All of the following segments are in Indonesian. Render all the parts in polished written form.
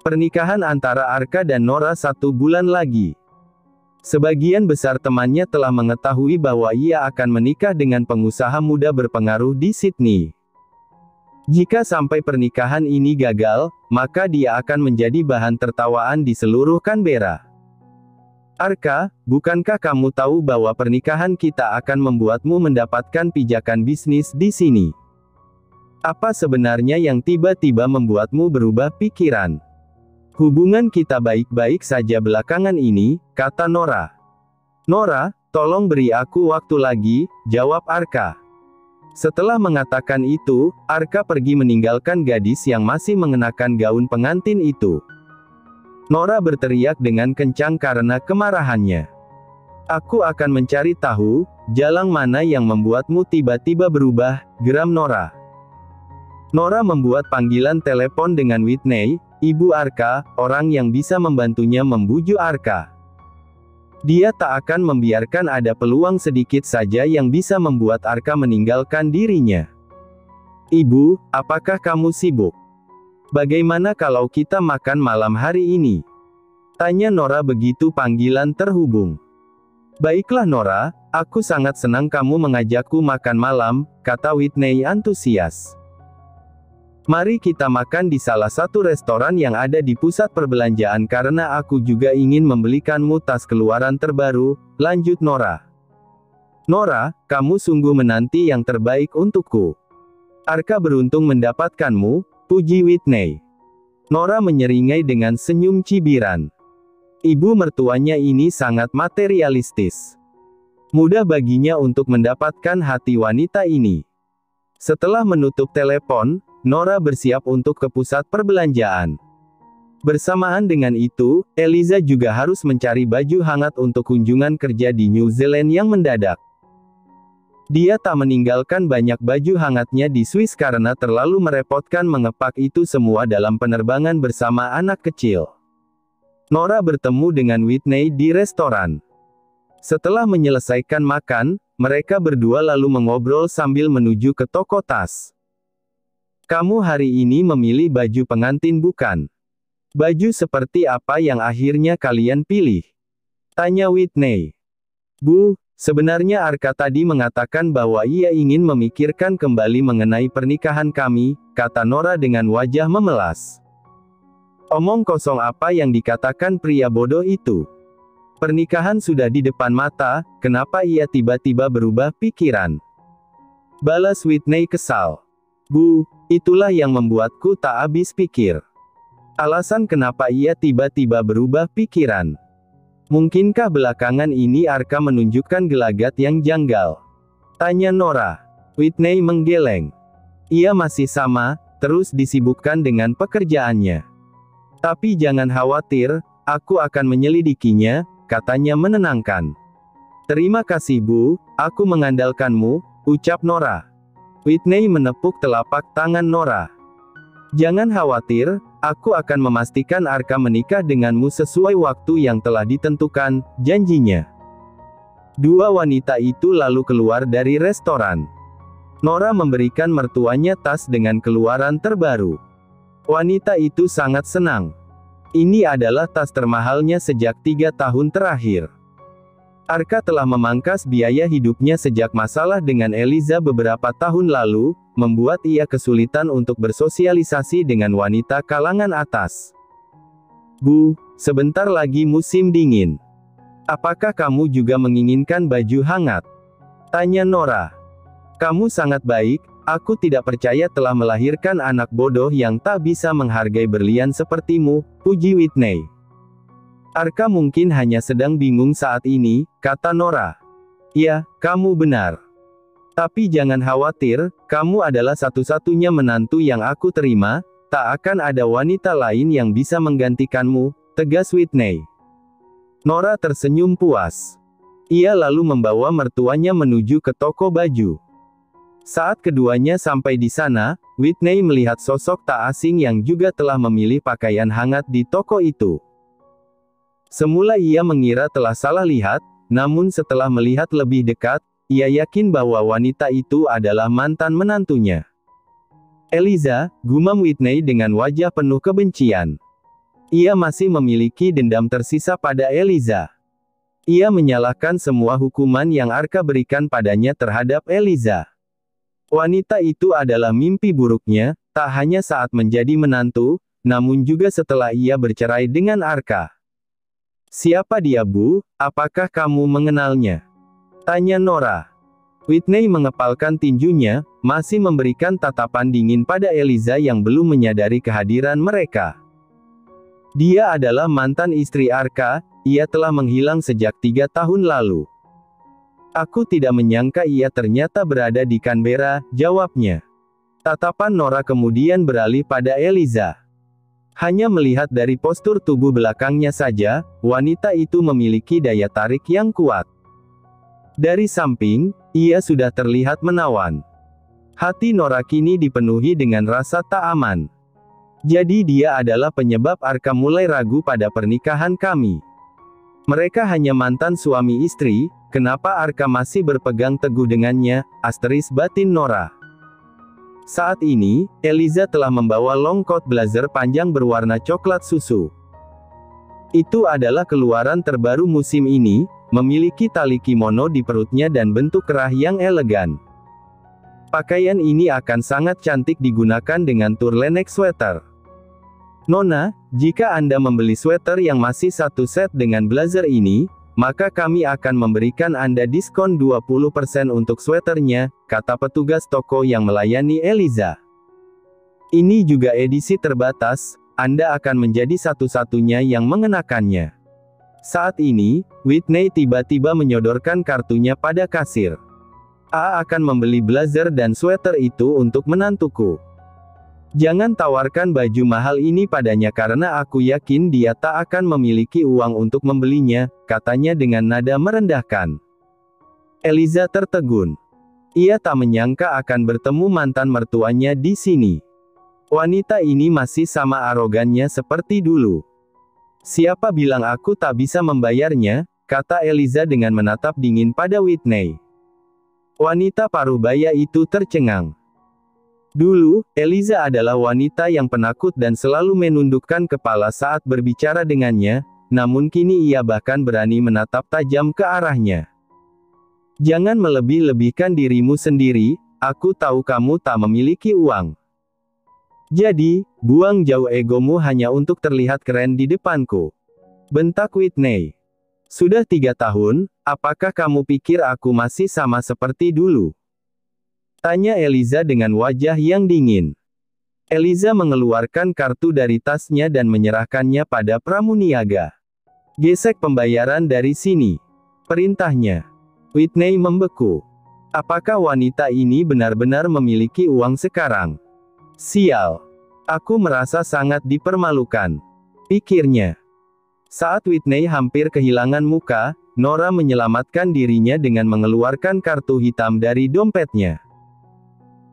Pernikahan antara Arka dan Nora 1 bulan lagi. Sebagian besar temannya telah mengetahui bahwa ia akan menikah dengan pengusaha muda berpengaruh di Sydney. Jika sampai pernikahan ini gagal, maka dia akan menjadi bahan tertawaan di seluruh Canberra. Arka, bukankah kamu tahu bahwa pernikahan kita akan membuatmu mendapatkan pijakan bisnis di sini? Apa sebenarnya yang tiba-tiba membuatmu berubah pikiran? Hubungan kita baik-baik saja belakangan ini, kata Nora. Nora, tolong beri aku waktu lagi, jawab Arka. Setelah mengatakan itu, Arka pergi meninggalkan gadis yang masih mengenakan gaun pengantin itu. Nora berteriak dengan kencang karena kemarahannya. Aku akan mencari tahu, jalan mana yang membuatmu tiba-tiba berubah, geram Nora. Nora membuat panggilan telepon dengan Whitney, ibu Arka, orang yang bisa membantunya membujuk Arka. Dia tak akan membiarkan ada peluang sedikit saja yang bisa membuat Arka meninggalkan dirinya. Ibu, apakah kamu sibuk? Bagaimana kalau kita makan malam hari ini? Tanya Nora begitu panggilan terhubung. Baiklah Nora, aku sangat senang kamu mengajakku makan malam, kata Whitney antusias. Mari kita makan di salah satu restoran yang ada di pusat perbelanjaan karena aku juga ingin membelikanmu tas keluaran terbaru, lanjut Nora. Nora, kamu sungguh menanti yang terbaik untukku. Arka beruntung mendapatkanmu, puji Whitney. Nora menyeringai dengan senyum cibiran. Ibu mertuanya ini sangat materialistis. Mudah baginya untuk mendapatkan hati wanita ini. Setelah menutup telepon, Nora bersiap untuk ke pusat perbelanjaan. Bersamaan dengan itu, Eliza juga harus mencari baju hangat untuk kunjungan kerja di New Zealand yang mendadak. Dia tak meninggalkan banyak baju hangatnya di Swiss karena terlalu merepotkan mengepak itu semua dalam penerbangan bersama anak kecil. Nora bertemu dengan Whitney di restoran. Setelah menyelesaikan makan, mereka berdua lalu mengobrol sambil menuju ke toko tas. Kamu hari ini memilih baju pengantin bukan? Baju seperti apa yang akhirnya kalian pilih? Tanya Whitney. Bu, sebenarnya Arka tadi mengatakan bahwa ia ingin memikirkan kembali mengenai pernikahan kami, kata Nora dengan wajah memelas. Omong kosong apa yang dikatakan pria bodoh itu? Pernikahan sudah di depan mata, kenapa ia tiba-tiba berubah pikiran? Balas Whitney kesal. Bu, itulah yang membuatku tak habis pikir. Alasan kenapa ia tiba-tiba berubah pikiran. Mungkinkah belakangan ini Arka menunjukkan gelagat yang janggal? Tanya Nora. Whitney menggeleng. Ia masih sama, terus disibukkan dengan pekerjaannya. Tapi jangan khawatir, aku akan menyelidikinya, katanya menenangkan. Terima kasih Bu, aku mengandalkanmu, ucap Nora. Whitney menepuk telapak tangan Nora. Jangan khawatir, aku akan memastikan Arka menikah denganmu sesuai waktu yang telah ditentukan, janjinya. Dua wanita itu lalu keluar dari restoran. Nora memberikan mertuanya tas dengan keluaran terbaru. Wanita itu sangat senang. Ini adalah tas termahalnya sejak 3 tahun terakhir. Arka telah memangkas biaya hidupnya sejak masalah dengan Eliza beberapa tahun lalu, membuat ia kesulitan untuk bersosialisasi dengan wanita kalangan atas. Bu, sebentar lagi musim dingin. Apakah kamu juga menginginkan baju hangat? Tanya Nora. Kamu sangat baik, aku tidak percaya telah melahirkan anak bodoh yang tak bisa menghargai berlian sepertimu, puji Whitney. Arka mungkin hanya sedang bingung saat ini, kata Nora. Ya, kamu benar. Tapi jangan khawatir, kamu adalah satu-satunya menantu yang aku terima, tak akan ada wanita lain yang bisa menggantikanmu, tegas Whitney. Nora tersenyum puas. Ia lalu membawa mertuanya menuju ke toko baju. Saat keduanya sampai di sana, Whitney melihat sosok tak asing yang juga telah memilih pakaian hangat di toko itu. Semula ia mengira telah salah lihat, namun setelah melihat lebih dekat, ia yakin bahwa wanita itu adalah mantan menantunya. Eliza, gumam Whitney dengan wajah penuh kebencian. Ia masih memiliki dendam tersisa pada Eliza. Ia menyalahkan semua hukuman yang Arka berikan padanya terhadap Eliza. Wanita itu adalah mimpi buruknya, tak hanya saat menjadi menantu, namun juga setelah ia bercerai dengan Arka. Siapa dia, Bu? Apakah kamu mengenalnya? Tanya Nora. Whitney mengepalkan tinjunya, masih memberikan tatapan dingin pada Eliza yang belum menyadari kehadiran mereka. Dia adalah mantan istri Arka, ia telah menghilang sejak 3 tahun lalu. Aku tidak menyangka ia ternyata berada di Canberra, jawabnya. Tatapan Nora kemudian beralih pada Eliza. Hanya melihat dari postur tubuh belakangnya saja, wanita itu memiliki daya tarik yang kuat. Dari samping, ia sudah terlihat menawan. Hati Nora kini dipenuhi dengan rasa tak aman. Jadi dia adalah penyebab Arka mulai ragu pada pernikahan kami. Mereka hanya mantan suami istri, kenapa Arka masih berpegang teguh dengannya, asteris batin Nora. Saat ini, Eliza telah membawa long coat blazer panjang berwarna coklat susu. Itu adalah keluaran terbaru musim ini, memiliki tali kimono di perutnya dan bentuk kerah yang elegan. Pakaian ini akan sangat cantik digunakan dengan turtleneck sweater. Nona, jika Anda membeli sweater yang masih satu set dengan blazer ini, maka kami akan memberikan Anda diskon 20% untuk sweaternya, kata petugas toko yang melayani Eliza. Ini juga edisi terbatas, Anda akan menjadi satu-satunya yang mengenakannya. Saat ini, Whitney tiba-tiba menyodorkan kartunya pada kasir. A akan membeli blazer dan sweater itu untuk menantuku. Jangan tawarkan baju mahal ini padanya karena aku yakin dia tak akan memiliki uang untuk membelinya, katanya dengan nada merendahkan. Eliza tertegun. Ia tak menyangka akan bertemu mantan mertuanya di sini. Wanita ini masih sama arogannya seperti dulu. Siapa bilang aku tak bisa membayarnya, kata Eliza dengan menatap dingin pada Whitney. Wanita parubaya itu tercengang. Dulu, Eliza adalah wanita yang penakut dan selalu menundukkan kepala saat berbicara dengannya, namun kini ia bahkan berani menatap tajam ke arahnya. Jangan melebih-lebihkan dirimu sendiri, aku tahu kamu tak memiliki uang. Jadi, buang jauh egomu hanya untuk terlihat keren di depanku. Bentak Whitney. Sudah 3 tahun, apakah kamu pikir aku masih sama seperti dulu? Tanya Eliza dengan wajah yang dingin. Eliza mengeluarkan kartu dari tasnya dan menyerahkannya pada pramuniaga. Gesek pembayaran dari sini. Perintahnya. Whitney membeku. Apakah wanita ini benar-benar memiliki uang sekarang? Sial. Aku merasa sangat dipermalukan. Pikirnya. Saat Whitney hampir kehilangan muka, Nora menyelamatkan dirinya dengan mengeluarkan kartu hitam dari dompetnya.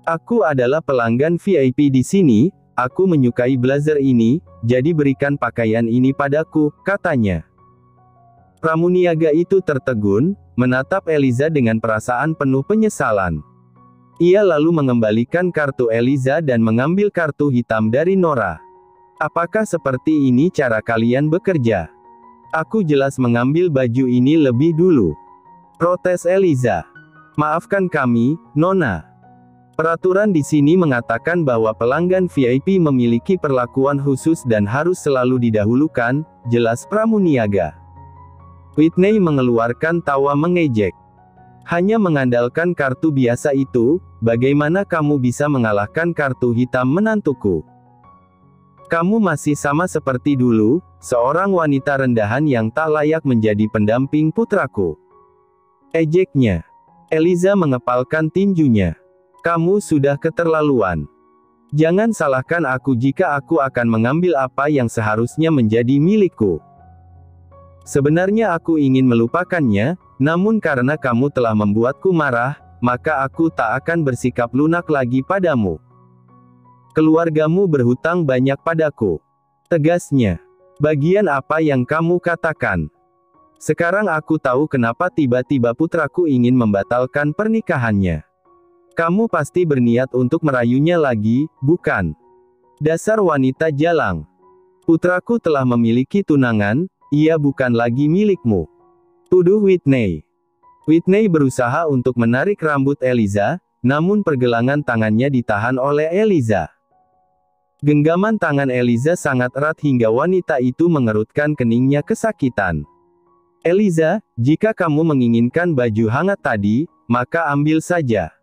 Aku adalah pelanggan VIP di sini, aku menyukai blazer ini, jadi berikan pakaian ini padaku, katanya. Pramuniaga itu tertegun, menatap Eliza dengan perasaan penuh penyesalan. Ia lalu mengembalikan kartu Eliza dan mengambil kartu hitam dari Nora. Apakah seperti ini cara kalian bekerja? Aku jelas mengambil baju ini lebih dulu. Protes Eliza. Maafkan kami, Nona. Peraturan di sini mengatakan bahwa pelanggan VIP memiliki perlakuan khusus dan harus selalu didahulukan, jelas pramuniaga. Whitney mengeluarkan tawa mengejek. Hanya mengandalkan kartu biasa itu, bagaimana kamu bisa mengalahkan kartu hitam menantuku? Kamu masih sama seperti dulu, seorang wanita rendahan yang tak layak menjadi pendamping putraku. Ejeknya. Eliza mengepalkan tinjunya. Kamu sudah keterlaluan. Jangan salahkan aku jika aku akan mengambil apa yang seharusnya menjadi milikku. Sebenarnya aku ingin melupakannya, namun karena kamu telah membuatku marah, maka aku tak akan bersikap lunak lagi padamu. Keluargamu berhutang banyak padaku. Tegasnya. Bagian apa yang kamu katakan? Sekarang aku tahu kenapa tiba-tiba putraku ingin membatalkan pernikahannya. Kamu pasti berniat untuk merayunya lagi, bukan? Dasar wanita jalang. Putraku telah memiliki tunangan, ia bukan lagi milikmu. Tuduh Whitney. Whitney berusaha untuk menarik rambut Eliza, namun pergelangan tangannya ditahan oleh Eliza. Genggaman tangan Eliza sangat erat hingga wanita itu mengerutkan keningnya kesakitan. Eliza, jika kamu menginginkan baju hangat tadi, maka ambil saja.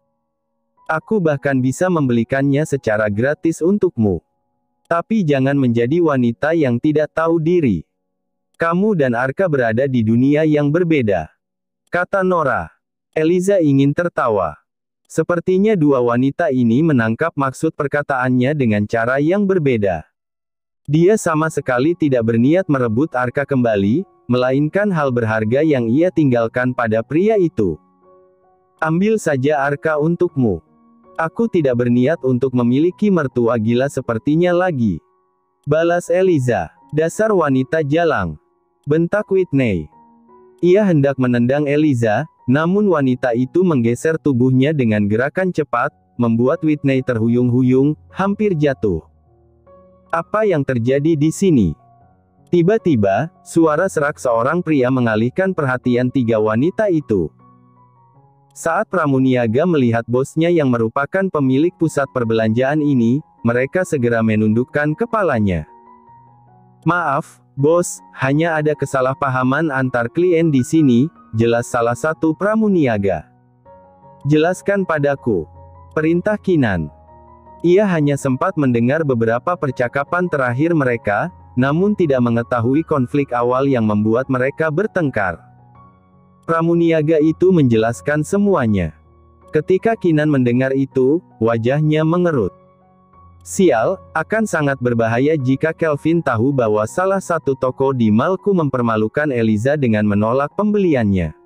Aku bahkan bisa membelikannya secara gratis untukmu. Tapi jangan menjadi wanita yang tidak tahu diri. Kamu dan Arka berada di dunia yang berbeda, kata Nora. Eliza ingin tertawa. Sepertinya dua wanita ini menangkap maksud perkataannya dengan cara yang berbeda. Dia sama sekali tidak berniat merebut Arka kembali, melainkan hal berharga yang ia tinggalkan pada pria itu. Ambil saja Arka untukmu. Aku tidak berniat untuk memiliki mertua gila sepertinya lagi. Balas Eliza. Dasar wanita jalang, bentak Whitney. Ia hendak menendang Eliza, namun wanita itu menggeser tubuhnya dengan gerakan cepat, membuat Whitney terhuyung-huyung, hampir jatuh. Apa yang terjadi di sini? Tiba-tiba, suara serak seorang pria mengalihkan perhatian tiga wanita itu. Saat pramuniaga melihat bosnya yang merupakan pemilik pusat perbelanjaan ini, mereka segera menundukkan kepalanya. Maaf, bos, hanya ada kesalahpahaman antar klien di sini, jelas salah satu pramuniaga. Jelaskan padaku, perintah Kinan. Ia hanya sempat mendengar beberapa percakapan terakhir mereka, namun tidak mengetahui konflik awal yang membuat mereka bertengkar. Pramuniaga itu menjelaskan semuanya. Ketika Kinan mendengar itu, wajahnya mengerut. Sial, akan sangat berbahaya jika Kelvin tahu bahwa salah satu toko di malku mempermalukan Eliza dengan menolak pembeliannya.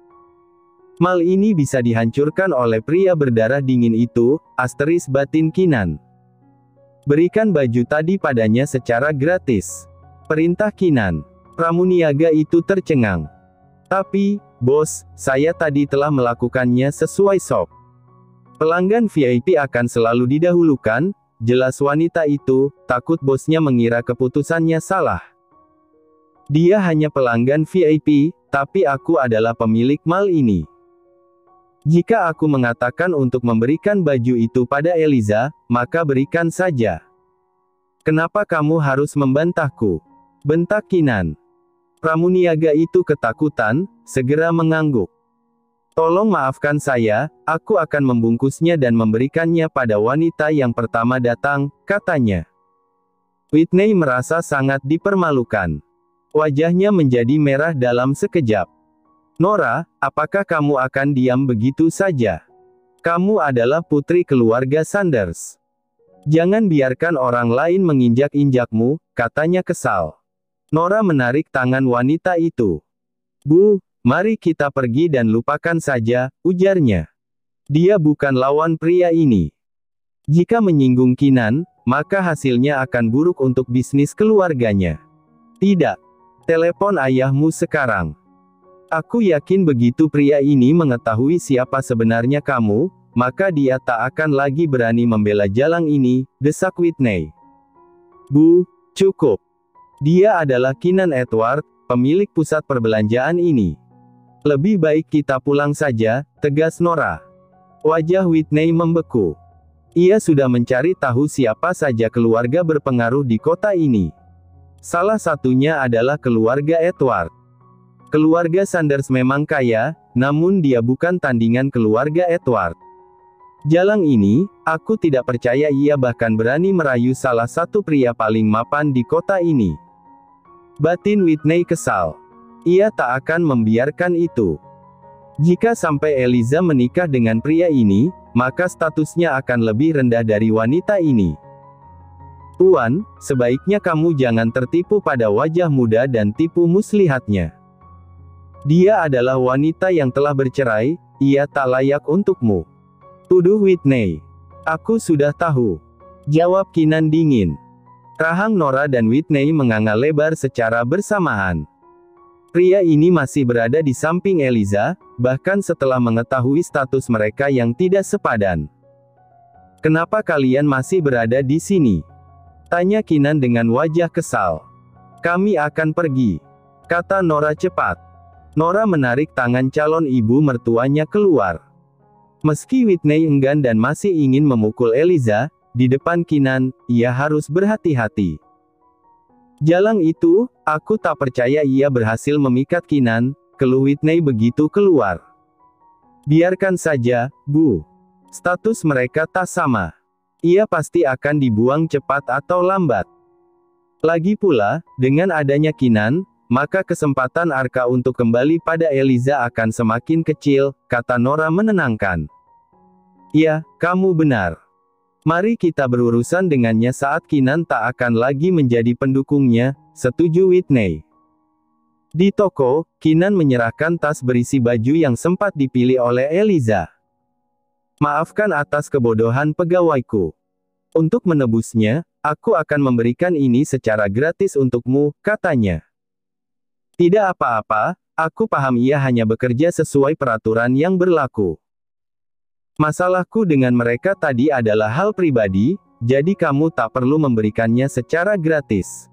Mal ini bisa dihancurkan oleh pria berdarah dingin itu, asteris batin Kinan. Berikan baju tadi padanya secara gratis. Perintah Kinan. Pramuniaga itu tercengang. Tapi, bos, saya tadi telah melakukannya sesuai SOP. Pelanggan VIP akan selalu didahulukan, jelas wanita itu, takut bosnya mengira keputusannya salah. Dia hanya pelanggan VIP, tapi aku adalah pemilik mal ini. Jika aku mengatakan untuk memberikan baju itu pada Eliza, maka berikan saja. Kenapa kamu harus membantahku? Bentak Kinan. Pramuniaga itu ketakutan, segera mengangguk. Tolong maafkan saya, aku akan membungkusnya dan memberikannya pada wanita yang pertama datang, katanya. Whitney merasa sangat dipermalukan. Wajahnya menjadi merah dalam sekejap. Nora, apakah kamu akan diam begitu saja? Kamu adalah putri keluarga Sanders. Jangan biarkan orang lain menginjak-injakmu, katanya kesal. Nora menarik tangan wanita itu. Bu, mari kita pergi dan lupakan saja, ujarnya. Dia bukan lawan pria ini. Jika menyinggung Kinan, maka hasilnya akan buruk untuk bisnis keluarganya. Tidak. Telepon ayahmu sekarang. Aku yakin begitu pria ini mengetahui siapa sebenarnya kamu, maka dia tak akan lagi berani membela Jalang ini, desak Whitney. Bu, cukup. Dia adalah Kinan Edward, pemilik pusat perbelanjaan ini. Lebih baik kita pulang saja, tegas Nora. Wajah Whitney membeku. Ia sudah mencari tahu siapa saja keluarga berpengaruh di kota ini. Salah satunya adalah keluarga Edward. Keluarga Sanders memang kaya, namun dia bukan tandingan keluarga Edward. Jalang ini, aku tidak percaya ia bahkan berani merayu salah satu pria paling mapan di kota ini. Batin Whitney kesal. Ia tak akan membiarkan itu. Jika sampai Eliza menikah dengan pria ini, maka statusnya akan lebih rendah dari wanita ini. Tuan, sebaiknya kamu jangan tertipu pada wajah muda dan tipu muslihatnya. Dia adalah wanita yang telah bercerai, ia tak layak untukmu. Tuduh Whitney. Aku sudah tahu. Jawab Kinan dingin. Rahang Nora dan Whitney menganga lebar secara bersamaan. Pria ini masih berada di samping Eliza, bahkan setelah mengetahui status mereka yang tidak sepadan. Kenapa kalian masih berada di sini? Tanya Kinan dengan wajah kesal. Kami akan pergi, kata Nora cepat. Nora menarik tangan calon ibu mertuanya keluar. Meski Whitney enggan dan masih ingin memukul Eliza, di depan Keenan, ia harus berhati-hati. Jalang itu, aku tak percaya ia berhasil memikat Keenan, keluh Whitney begitu keluar. Biarkan saja, Bu. Status mereka tak sama. Ia pasti akan dibuang cepat atau lambat. Lagi pula, dengan adanya Keenan, maka kesempatan Arka untuk kembali pada Eliza akan semakin kecil, kata Nora menenangkan. Ya, kamu benar. Mari kita berurusan dengannya saat Keenan tak akan lagi menjadi pendukungnya, setuju Whitney. Di toko, Keenan menyerahkan tas berisi baju yang sempat dipilih oleh Eliza. Maafkan atas kebodohan pegawaiku. Untuk menebusnya, aku akan memberikan ini secara gratis untukmu, katanya. Tidak apa-apa, aku paham ia hanya bekerja sesuai peraturan yang berlaku. Masalahku dengan mereka tadi adalah hal pribadi, jadi kamu tak perlu memberikannya secara gratis.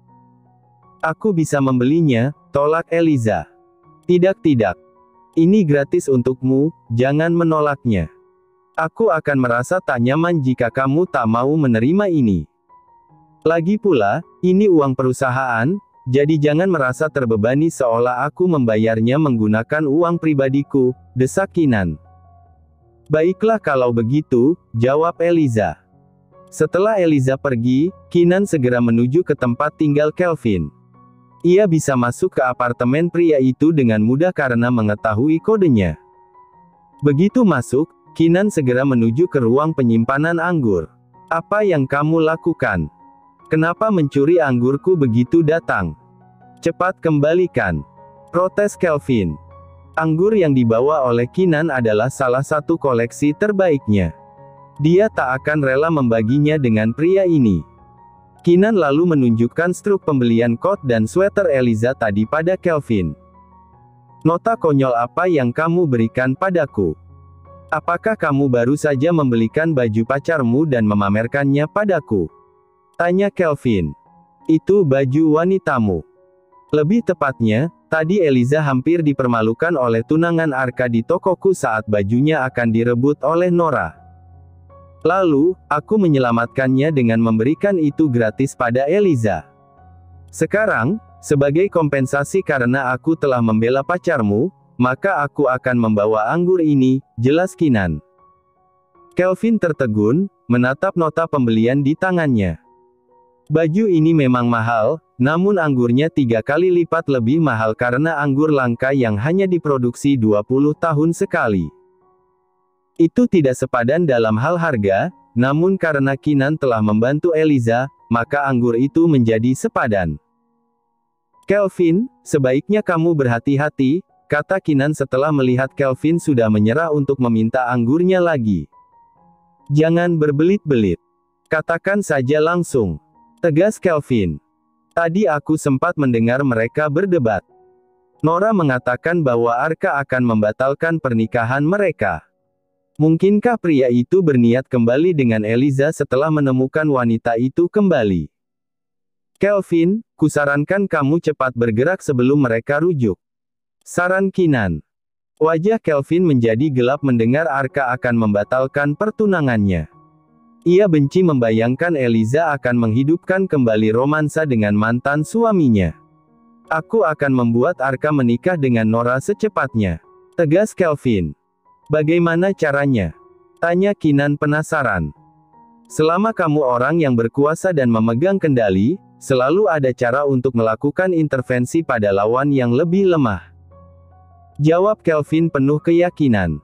Aku bisa membelinya, tolak Eliza. Tidak. Ini gratis untukmu, jangan menolaknya. Aku akan merasa tak nyaman jika kamu tak mau menerima ini. Lagi pula, ini uang perusahaan, jadi jangan merasa terbebani seolah aku membayarnya menggunakan uang pribadiku, desak Keenan. Baiklah kalau begitu, jawab Eliza. Setelah Eliza pergi, Keenan segera menuju ke tempat tinggal Kelvin. Ia bisa masuk ke apartemen pria itu dengan mudah karena mengetahui kodenya. Begitu masuk, Keenan segera menuju ke ruang penyimpanan anggur. Apa yang kamu lakukan? Kenapa mencuri anggurku begitu datang? Cepat kembalikan, protes Kelvin. Anggur yang dibawa oleh Keenan adalah salah satu koleksi terbaiknya. Dia tak akan rela membaginya dengan pria ini. Keenan lalu menunjukkan struk pembelian coat dan sweater Eliza tadi pada Kelvin. Nota konyol apa yang kamu berikan padaku? Apakah kamu baru saja membelikan baju pacarmu dan memamerkannya padaku? Tanya Kelvin. Itu baju wanitamu. Lebih tepatnya, tadi Eliza hampir dipermalukan oleh tunangan Arka di tokoku saat bajunya akan direbut oleh Nora. Lalu, aku menyelamatkannya dengan memberikan itu gratis pada Eliza. Sekarang, sebagai kompensasi karena aku telah membela pacarmu, maka aku akan membawa anggur ini, jelas Keenan. Kelvin tertegun, menatap nota pembelian di tangannya. Baju ini memang mahal, namun anggurnya 3 kali lipat lebih mahal karena anggur langka yang hanya diproduksi 20 tahun sekali. Itu tidak sepadan dalam hal harga, namun karena Keenan telah membantu Eliza, maka anggur itu menjadi sepadan. Kelvin, sebaiknya kamu berhati-hati, kata Keenan setelah melihat Kelvin sudah menyerah untuk meminta anggurnya lagi. Jangan berbelit-belit. Katakan saja langsung, tegas Kelvin. Tadi aku sempat mendengar mereka berdebat. Nora mengatakan bahwa Arka akan membatalkan pernikahan mereka. Mungkinkah pria itu berniat kembali dengan Eliza setelah menemukan wanita itu kembali? Kelvin, kusarankan kamu cepat bergerak sebelum mereka rujuk, saran Keenan. Wajah Kelvin menjadi gelap mendengar Arka akan membatalkan pertunangannya. Ia benci membayangkan Eliza akan menghidupkan kembali romansa dengan mantan suaminya. Aku akan membuat Arka menikah dengan Nora secepatnya, tegas Kelvin. Bagaimana caranya? Tanya Keenan penasaran. Selama kamu orang yang berkuasa dan memegang kendali, selalu ada cara untuk melakukan intervensi pada lawan yang lebih lemah, jawab Kelvin penuh keyakinan.